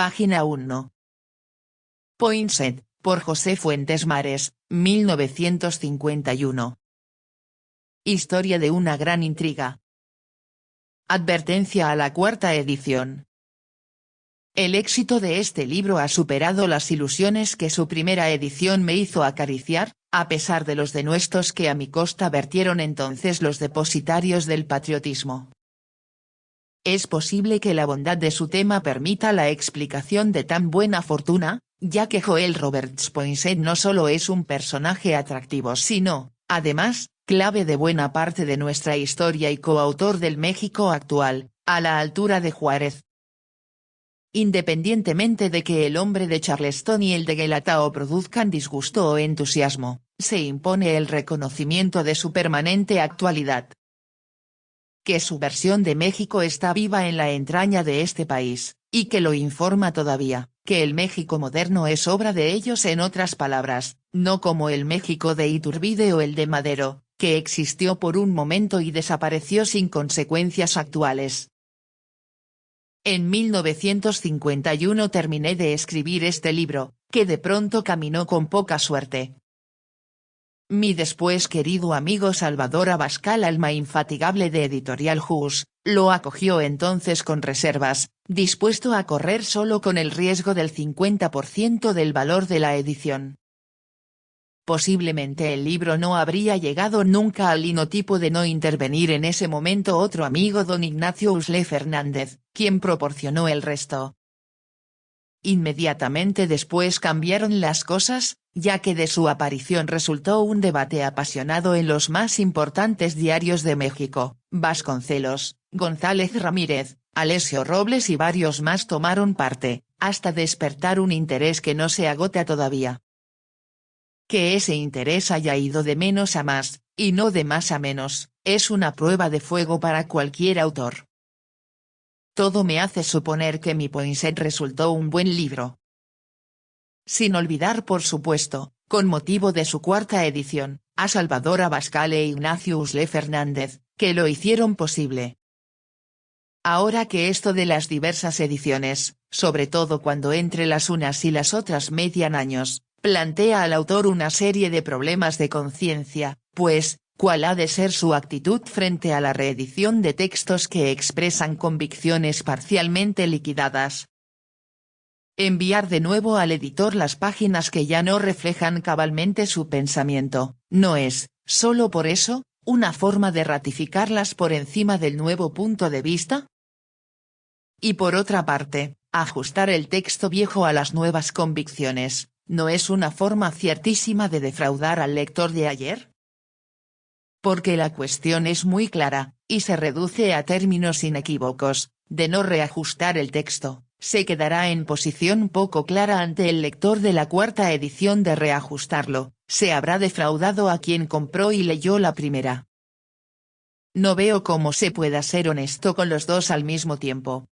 Página 1. Poinsett, por José Fuentes Mares, 1951. Historia de una gran intriga. Advertencia a la cuarta edición. El éxito de este libro ha superado las ilusiones que su primera edición me hizo acariciar, a pesar de los denuestos que a mi costa vertieron entonces los depositarios del patriotismo. Es posible que la bondad de su tema permita la explicación de tan buena fortuna, ya que Joel Roberts Poinsett no solo es un personaje atractivo sino, además, clave de buena parte de nuestra historia y coautor del México actual, a la altura de Juárez. Independientemente de que El hombre de Charleston y el de Guelatao produzcan disgusto o entusiasmo, se impone el reconocimiento de su permanente actualidad. Que su versión de México está viva en la entraña de este país, y que lo informa todavía, que el México moderno es obra de ellos, en otras palabras, no como el México de Iturbide o el de Madero, que existió por un momento y desapareció sin consecuencias actuales. En 1951 terminé de escribir este libro, que de pronto caminó con poca suerte. Mi después querido amigo Salvador Abascal, alma infatigable de Editorial Hus, lo acogió entonces con reservas, dispuesto a correr solo con el riesgo del 50% del valor de la edición. Posiblemente el libro no habría llegado nunca al linotipo de no intervenir en ese momento otro amigo, don Ignacio Usle Fernández, quien proporcionó el resto. Inmediatamente después cambiaron las cosas, ya que de su aparición resultó un debate apasionado en los más importantes diarios de México. Vasconcelos, González Ramírez, Alessio Robles y varios más tomaron parte, hasta despertar un interés que no se agota todavía. Que ese interés haya ido de menos a más, y no de más a menos, es una prueba de fuego para cualquier autor. Todo me hace suponer que mi Poinsett resultó un buen libro. Sin olvidar, por supuesto, con motivo de su cuarta edición, a Salvador Abascal e Ignacio Usle Fernández, que lo hicieron posible. Ahora que esto de las diversas ediciones, sobre todo cuando entre las unas y las otras median años, plantea al autor una serie de problemas de conciencia, pues, ¿cuál ha de ser su actitud frente a la reedición de textos que expresan convicciones parcialmente liquidadas? Enviar de nuevo al editor las páginas que ya no reflejan cabalmente su pensamiento, no es, solo por eso, una forma de ratificarlas por encima del nuevo punto de vista. Y por otra parte, ajustar el texto viejo a las nuevas convicciones, ¿no es una forma ciertísima de defraudar al lector de ayer? Porque la cuestión es muy clara, y se reduce a términos inequívocos: de no reajustar el texto, se quedará en posición poco clara ante el lector de la cuarta edición; de reajustarlo, se habrá defraudado a quien compró y leyó la primera. No veo cómo se pueda ser honesto con los dos al mismo tiempo.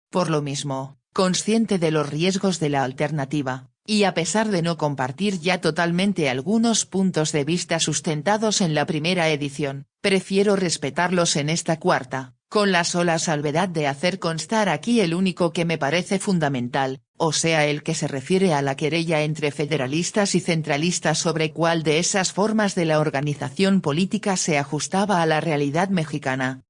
Por lo mismo, consciente de los riesgos de la alternativa, y a pesar de no compartir ya totalmente algunos puntos de vista sustentados en la primera edición, prefiero respetarlos en esta cuarta, con la sola salvedad de hacer constar aquí el único que me parece fundamental, o sea el que se refiere a la querella entre federalistas y centralistas sobre cuál de esas formas de la organización política se ajustaba a la realidad mexicana.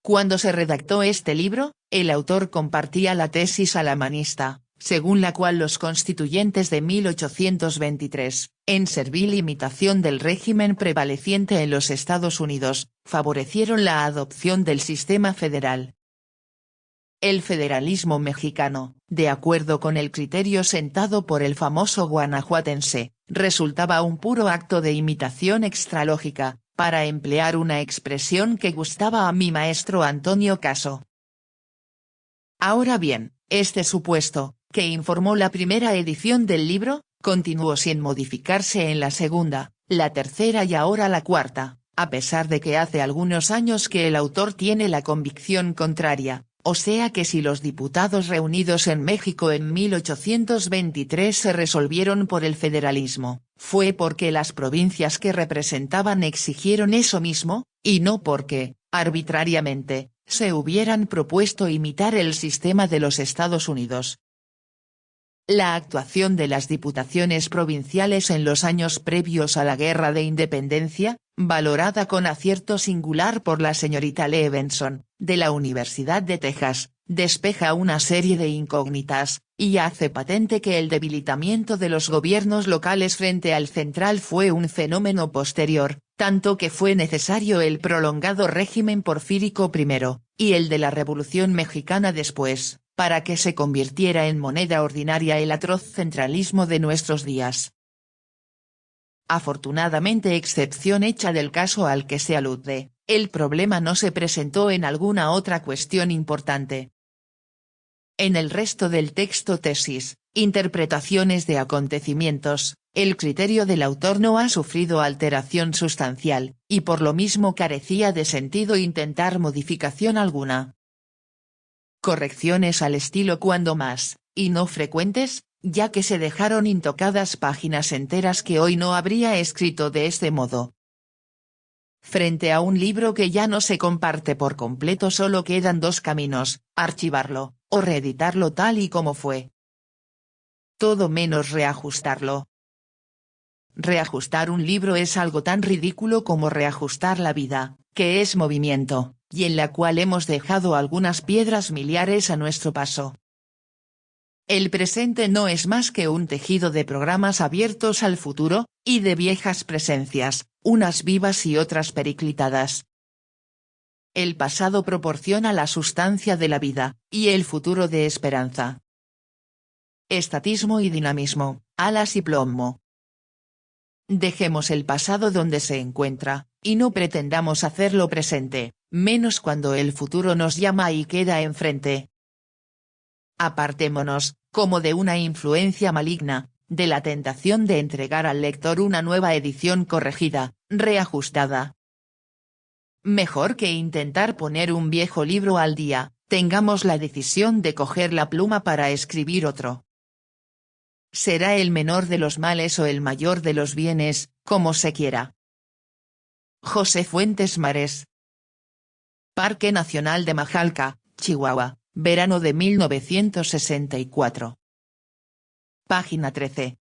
Cuando se redactó este libro, el autor compartía la tesis alamanista, según la cual los constituyentes de 1823, en servil imitación del régimen prevaleciente en los Estados Unidos, favorecieron la adopción del sistema federal. El federalismo mexicano, de acuerdo con el criterio sentado por el famoso guanajuatense, resultaba un puro acto de imitación extralógica, para emplear una expresión que gustaba a mi maestro Antonio Caso. Ahora bien, este supuesto, que informó la primera edición del libro, continuó sin modificarse en la segunda, la tercera y ahora la cuarta, a pesar de que hace algunos años que el autor tiene la convicción contraria, o sea que si los diputados reunidos en México en 1823 se resolvieron por el federalismo, fue porque las provincias que representaban exigieron eso mismo, y no porque, arbitrariamente, se hubieran propuesto imitar el sistema de los Estados Unidos. La actuación de las diputaciones provinciales en los años previos a la Guerra de Independencia, valorada con acierto singular por la señorita Levenson, de la Universidad de Texas, despeja una serie de incógnitas, y hace patente que el debilitamiento de los gobiernos locales frente al central fue un fenómeno posterior, tanto que fue necesario el prolongado régimen porfírico primero, y el de la Revolución Mexicana después, para que se convirtiera en moneda ordinaria el atroz centralismo de nuestros días. Afortunadamente, excepción hecha del caso al que se alude, el problema no se presentó en alguna otra cuestión importante. En el resto del texto tesis, interpretaciones de acontecimientos, el criterio del autor no ha sufrido alteración sustancial, y por lo mismo carecía de sentido intentar modificación alguna. Correcciones al estilo cuando más, y no frecuentes, ya que se dejaron intocadas páginas enteras que hoy no habría escrito de este modo. Frente a un libro que ya no se comparte por completo solo quedan dos caminos, archivarlo, o reeditarlo tal y como fue. Todo menos reajustarlo. Reajustar un libro es algo tan ridículo como reajustar la vida, que es movimiento, y en la cual hemos dejado algunas piedras miliares a nuestro paso. El presente no es más que un tejido de programas abiertos al futuro, y de viejas presencias, unas vivas y otras periclitadas. El pasado proporciona la sustancia de la vida, y el futuro de esperanza. Estatismo y dinamismo, alas y plomo. Dejemos el pasado donde se encuentra, y no pretendamos hacerlo presente, menos cuando el futuro nos llama y queda enfrente. Apartémonos, como de una influencia maligna, de la tentación de entregar al lector una nueva edición corregida, reajustada. Mejor que intentar poner un viejo libro al día, tengamos la decisión de coger la pluma para escribir otro. Será el menor de los males o el mayor de los bienes, como se quiera. José Fuentes Mares. Parque Nacional de Majalca, Chihuahua, verano de 1964. Página 13.